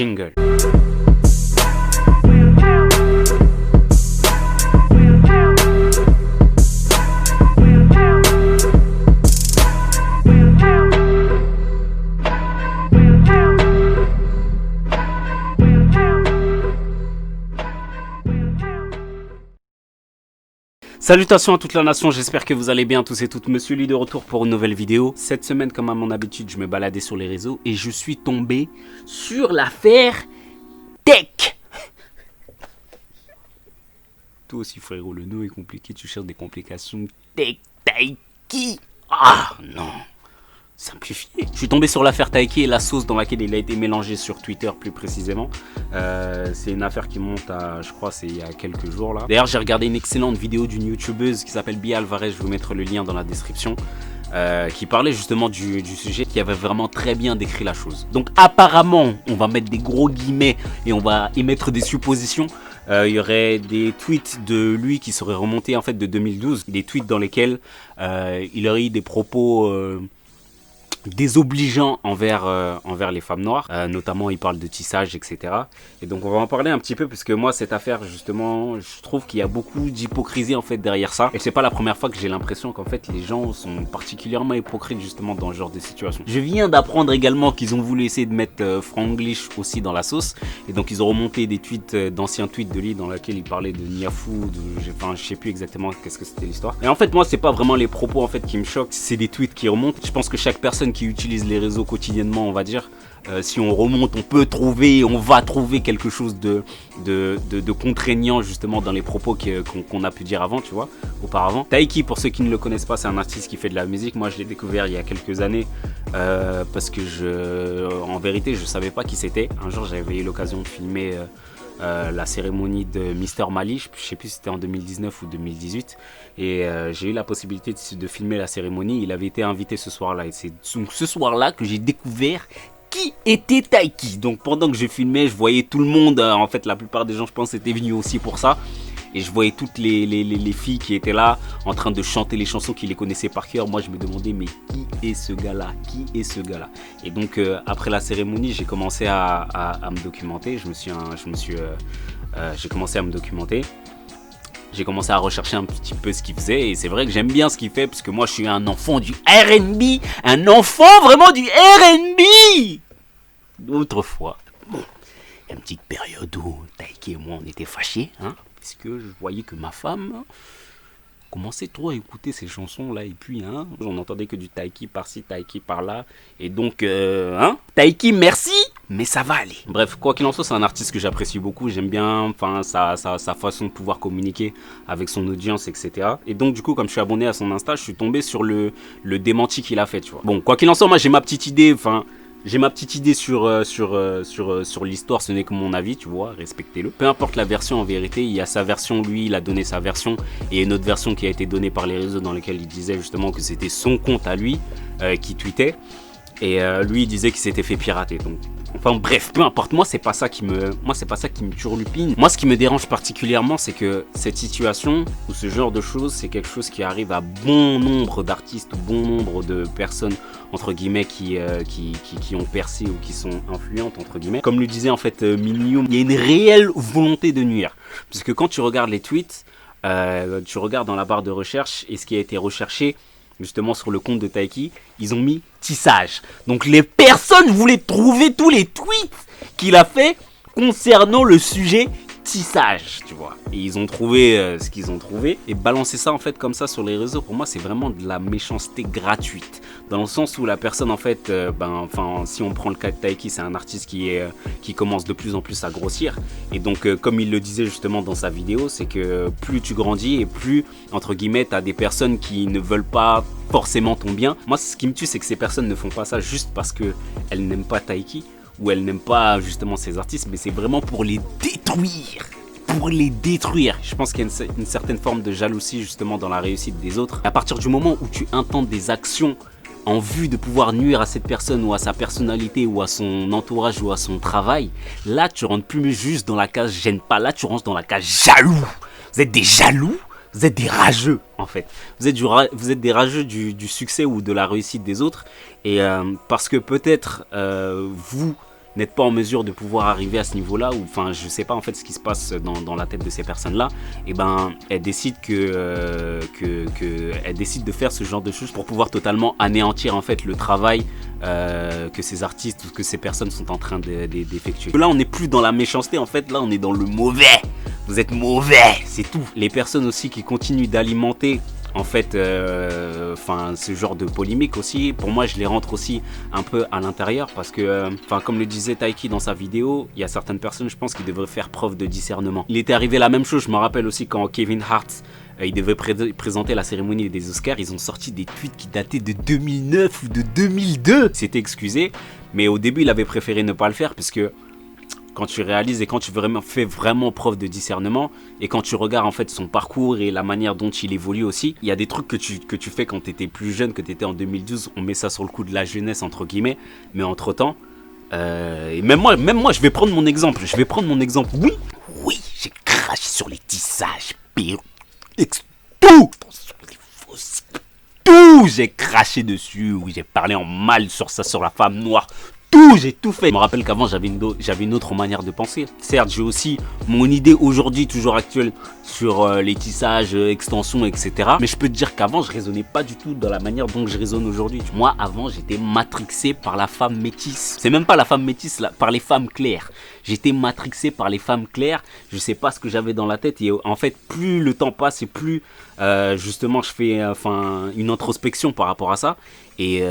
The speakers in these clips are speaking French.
Jingle. Salutations à toute la nation, j'espère que vous allez bien tous et toutes. Monsieur Lee de retour pour une nouvelle vidéo. Cette semaine, comme à mon habitude, je me baladais sur les réseaux et je suis tombé sur l'affaire Tech. Toi aussi frérot, le nom est compliqué, tu cherches des complications. Tech, Taiki. Ah non, simplifié. Je suis tombé sur l'affaire Taiki et la sauce dans laquelle il a été mélangé sur Twitter plus précisément. C'est une affaire qui monte à, je crois c'est il y a quelques jours là. D'ailleurs j'ai regardé une excellente vidéo d'une youtubeuse qui s'appelle Bia Alvarez, je vais vous mettre le lien dans la description. Qui parlait justement du sujet, qui avait vraiment très bien décrit la chose. Donc apparemment, on va mettre des gros guillemets et on va émettre des suppositions. Il y aurait des tweets de lui qui seraient remontés en fait de 2012. Des tweets dans lesquels il aurait eu des propos désobligeants envers les femmes noires, notamment il parle de tissage, etc. Et donc on va en parler un petit peu, parce que moi cette affaire justement, je trouve qu'il y a beaucoup d'hypocrisie en fait derrière ça, et c'est pas la première fois que j'ai l'impression qu'en fait les gens sont particulièrement hypocrites justement dans ce genre de situation. Je viens d'apprendre également qu'ils ont voulu essayer de mettre Franglish aussi dans la sauce, et donc ils ont remonté des tweets, d'anciens tweets de lui dans lesquels il parlait de Niafou, enfin je sais plus exactement qu'est-ce que c'était l'histoire. Et en fait moi c'est pas vraiment les propos en fait qui me choquent, c'est des tweets qui remontent. Je pense que chaque personne qui utilise les réseaux quotidiennement, on va dire, si on remonte, on va trouver quelque chose de contraignant justement dans les propos qu'on a pu dire avant, tu vois, auparavant. Taiki, pour ceux qui ne le connaissent pas, c'est un artiste qui fait de la musique. Moi je l'ai découvert il y a quelques années parce que en vérité je savais pas qui c'était. Un jour j'avais eu l'occasion de filmer la cérémonie de Mister Mali, je sais plus si c'était en 2019 ou 2018, et j'ai eu la possibilité de filmer la cérémonie. Il avait été invité ce soir-là, et c'est donc ce soir-là que j'ai découvert qui était Taiki. Donc pendant que je filmais, je voyais tout le monde, en fait la plupart des gens je pense étaient venus aussi pour ça, et je voyais toutes les filles qui étaient là en train de chanter les chansons qu'ils les connaissaient par cœur. Moi je me demandais mais qui est ce gars là, qui est ce gars là. Et donc après la cérémonie j'ai commencé à me documenter. J'ai commencé à me documenter. J'ai commencé à rechercher un petit peu ce qu'il faisait, et c'est vrai que j'aime bien ce qu'il fait, parce que moi je suis un enfant du R&B, un enfant vraiment du R&B d'autrefois. Bon, il y a une petite période où Taiki et moi on était fâchés, hein, parce que je voyais que ma femme commençait trop à écouter ces chansons là, et puis hein, on entendait que du Taiki par-ci, Taiki par-là, et donc Taiki merci, mais ça va aller. Bref, quoi qu'il en soit, c'est un artiste que j'apprécie beaucoup, j'aime bien enfin sa façon de pouvoir communiquer avec son audience, etc. Et donc du coup, comme je suis abonné à son Insta, je suis tombé sur le démenti qu'il a fait, tu vois. Bon, quoi qu'il en soit, moi j'ai ma petite idée, sur l'histoire, ce n'est que mon avis, tu vois, respectez-le. Peu importe la version, en vérité, il y a sa version, lui, il a donné sa version, et une autre version qui a été donnée par les réseaux dans lesquels il disait justement que c'était son compte à lui qui tweetait, et lui il disait qu'il s'était fait pirater. Donc enfin bref, peu importe, moi c'est pas ça qui me turlupine. Moi ce qui me dérange particulièrement, c'est que cette situation ou ce genre de choses, c'est quelque chose qui arrive à bon nombre d'artistes ou bon nombre de personnes entre guillemets qui ont percé ou qui sont influentes entre guillemets. Comme le disait en fait Milium, il y a une réelle volonté de nuire, parce que quand tu regardes les tweets, tu regardes dans la barre de recherche, et ce qui a été recherché justement sur le compte de Taiki, ils ont mis tissage. Donc les personnes voulaient trouver tous les tweets qu'il a fait concernant le sujet tissage, tu vois. Et ils ont trouvé ce qu'ils ont trouvé, et balancer ça en fait comme ça sur les réseaux, pour moi c'est vraiment de la méchanceté gratuite, dans le sens où la personne en fait, si on prend le cas de Taiki, c'est un artiste qui commence de plus en plus à grossir, et donc comme il le disait justement dans sa vidéo, c'est que plus tu grandis et plus entre guillemets t'as des personnes qui ne veulent pas forcément ton bien. Moi ce qui me tue, c'est que ces personnes ne font pas ça juste parce que elles n'aiment pas Taiki, ou elles n'aiment pas justement ces artistes, mais c'est vraiment pour les détruire. Je pense qu'il y a une certaine forme de jalousie justement dans la réussite des autres. À partir du moment où tu intentes des actions en vue de pouvoir nuire à cette personne ou à sa personnalité ou à son entourage ou à son travail, là tu rentres plus juste dans la case gêne pas, là tu rentres dans la case jaloux. Vous êtes des jaloux, vous êtes des rageux en fait. Vous êtes des rageux du succès ou de la réussite des autres, et parce que peut-être vous n'êtes pas en mesure de pouvoir arriver à ce niveau-là, ou enfin je sais pas en fait ce qui se passe dans la tête de ces personnes-là, et ben elles décident elles décident de faire ce genre de choses pour pouvoir totalement anéantir en fait le travail que ces artistes ou que ces personnes sont en train d'effectuer. Là on n'est plus dans la méchanceté en fait, là on est dans le mauvais. Vous êtes mauvais, c'est tout. Les personnes aussi qui continuent d'alimenter en fait ce genre de polémique aussi, pour moi je les rentre aussi un peu à l'intérieur parce que comme le disait Taiki dans sa vidéo, il y a certaines personnes je pense qui devraient faire preuve de discernement. Il était arrivé la même chose, je me rappelle aussi quand Kevin Hart il devait présenter la cérémonie des Oscars, ils ont sorti des tweets qui dataient de 2009 ou de 2002. C'était excusé, mais au début il avait préféré ne pas le faire parce que quand tu réalises et quand tu fais vraiment preuve de discernement et quand tu regardes en fait son parcours et la manière dont il évolue aussi, il y a des trucs que tu fais quand tu étais plus jeune, que tu étais en 2012, on met ça sur le coup de la jeunesse entre guillemets, mais entre temps, et même moi je vais prendre mon exemple, oui, j'ai craché sur les tissages, tout, j'ai craché dessus, oui, j'ai parlé en mal sur ça, sur la femme noire. J'ai tout fait. Je me rappelle qu'avant j'avais une autre manière de penser. Certes, j'ai aussi mon idée aujourd'hui, toujours actuelle, sur les tissages, extensions, etc. Mais je peux te dire qu'avant, je raisonnais pas du tout dans la manière dont je raisonne aujourd'hui. Moi, avant, j'étais matrixé par la femme métisse. C'est même pas la femme métisse, là, par les femmes claires. J'étais matrixé par les femmes claires. Je sais pas ce que j'avais dans la tête. Et en fait, plus le temps passe et plus justement je fais une introspection par rapport à ça. Et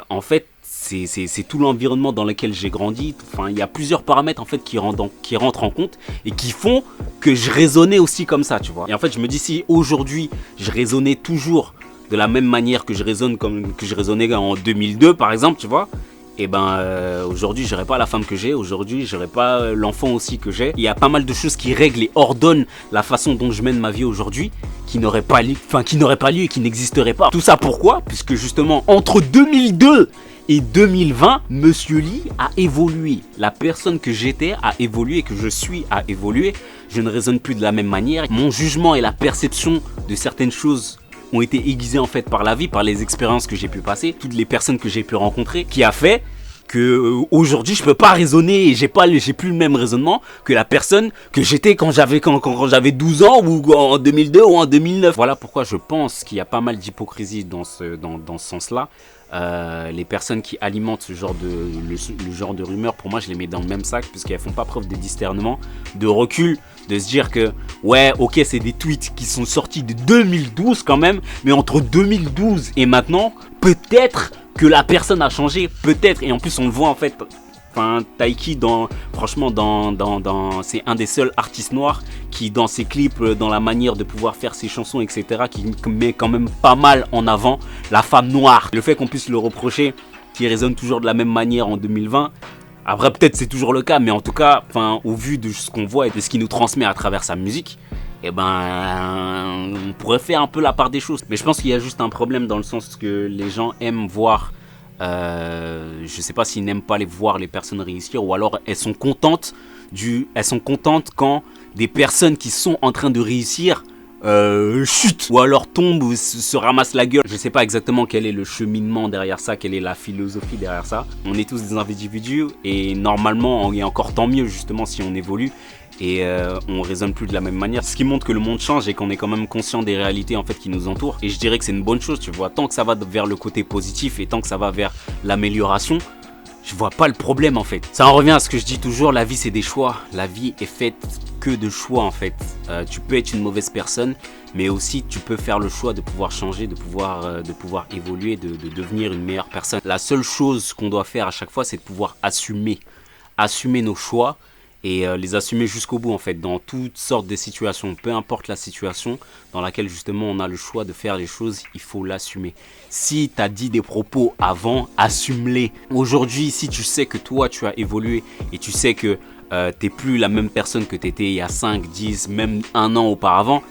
en fait, c'est tout l'environnement dans lequel j'ai grandi. Enfin, il y a plusieurs paramètres en fait qui rentrent en compte et qui font que je raisonnais aussi comme ça, tu vois. Et en fait, je me dis si aujourd'hui je raisonnais toujours de la même manière que je raisonnais en 2002 par exemple, tu vois. Et aujourd'hui j'aurais pas la femme que j'ai, aujourd'hui j'aurais pas l'enfant aussi que j'ai. Il y a pas mal de choses qui règlent et ordonnent la façon dont je mène ma vie aujourd'hui qui n'aurait pas lieu et qui n'existerait pas. Tout ça pourquoi? Puisque justement entre 2002 et 2020, Monsieur Lee a évolué. La personne que j'étais a évolué, que je suis a évolué. Je ne raisonne plus de la même manière. Mon jugement et la perception de certaines choses ont été aiguisés en fait par la vie, par les expériences que j'ai pu passer, toutes les personnes que j'ai pu rencontrer, qui a fait que aujourd'hui je peux pas raisonner et j'ai plus le même raisonnement que la personne que j'étais quand j'avais 12 ans ou en 2002 ou en 2009. Voilà pourquoi je pense qu'il y a pas mal d'hypocrisie dans ce sens-là. Les personnes qui alimentent le genre de rumeurs, pour moi je les mets dans le même sac puisqu'elles font pas preuve de discernement, de recul, de se dire que ouais ok c'est des tweets qui sont sortis de 2012 quand même, mais entre 2012 et maintenant peut-être que la personne a changé, peut-être, et en plus on le voit en fait. Taiki, c'est un des seuls artistes noirs qui, dans ses clips, dans la manière de pouvoir faire ses chansons, etc., qui met quand même pas mal en avant la femme noire. Le fait qu'on puisse le reprocher, qu'il résonne toujours de la même manière en 2020, après peut-être c'est toujours le cas, mais en tout cas, au vu de ce qu'on voit et de ce qu'il nous transmet à travers sa musique, on pourrait faire un peu la part des choses. Mais je pense qu'il y a juste un problème dans le sens que les gens aiment voir. Je sais pas s'ils n'aiment pas voir les personnes réussir, ou alors elles sont contentes quand des personnes qui sont en train de réussir chutent, ou alors tombent ou se ramassent la gueule. Je sais pas exactement quel est le cheminement derrière ça, quelle est la philosophie derrière ça. On est tous des individus et normalement, et encore tant mieux justement si on évolue. Et on raisonne plus de la même manière, ce qui montre que le monde change et qu'on est quand même conscient des réalités en fait qui nous entourent. Et je dirais que c'est une bonne chose, tu vois, tant que ça va vers le côté positif et tant que ça va vers l'amélioration, je vois pas le problème en fait. Ça en revient à ce que je dis toujours, la vie c'est des choix, la vie est faite que de choix en fait. Tu peux être une mauvaise personne, mais aussi tu peux faire le choix de pouvoir changer, de pouvoir évoluer, de devenir une meilleure personne. La seule chose qu'on doit faire à chaque fois, c'est de pouvoir assumer nos choix et les assumer jusqu'au bout en fait, dans toutes sortes de situations, peu importe la situation dans laquelle justement on a le choix de faire les choses, il faut l'assumer. Si tu as dit des propos avant, assume-les. Aujourd'hui, si tu sais que toi tu as évolué et tu sais que t'es plus la même personne que tu étais il y a 5, 10, même un an auparavant,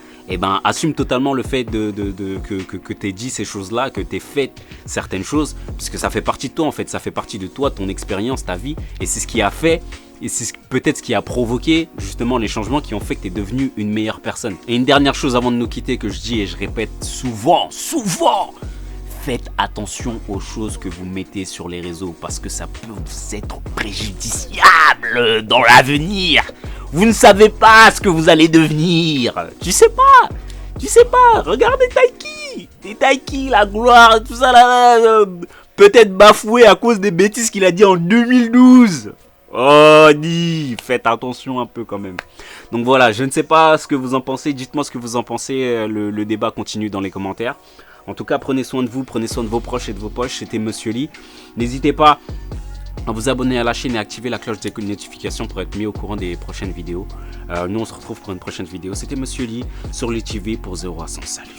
assume totalement le fait que tu aies dit ces choses-là, que tu aies fait certaines choses, puisque ça fait partie de toi en fait, ça fait partie de toi, ton expérience, ta vie, et c'est ce qui a fait, et c'est peut-être ce qui a provoqué justement les changements qui ont fait que tu es devenu une meilleure personne. Et une dernière chose avant de nous quitter que je dis et je répète souvent, faites attention aux choses que vous mettez sur les réseaux parce que ça peut vous être préjudiciable dans l'avenir. Vous ne savez pas ce que vous allez devenir. Tu sais pas. Regardez Taiki. Et Taiki, la gloire, tout ça là, peut-être bafoué à cause des bêtises qu'il a dit en 2012. Oh, dis, faites attention un peu quand même. Donc voilà, je ne sais pas ce que vous en pensez. Dites-moi ce que vous en pensez. Le débat continue dans les commentaires. En tout cas, prenez soin de vous, prenez soin de vos proches et de vos poches. C'était Monsieur Lee. N'hésitez pas à vous abonner à la chaîne et activer la cloche des notifications pour être mis au courant des prochaines vidéos. Nous, on se retrouve pour une prochaine vidéo. C'était Monsieur Lee sur les TV pour 0 à 100. Salut.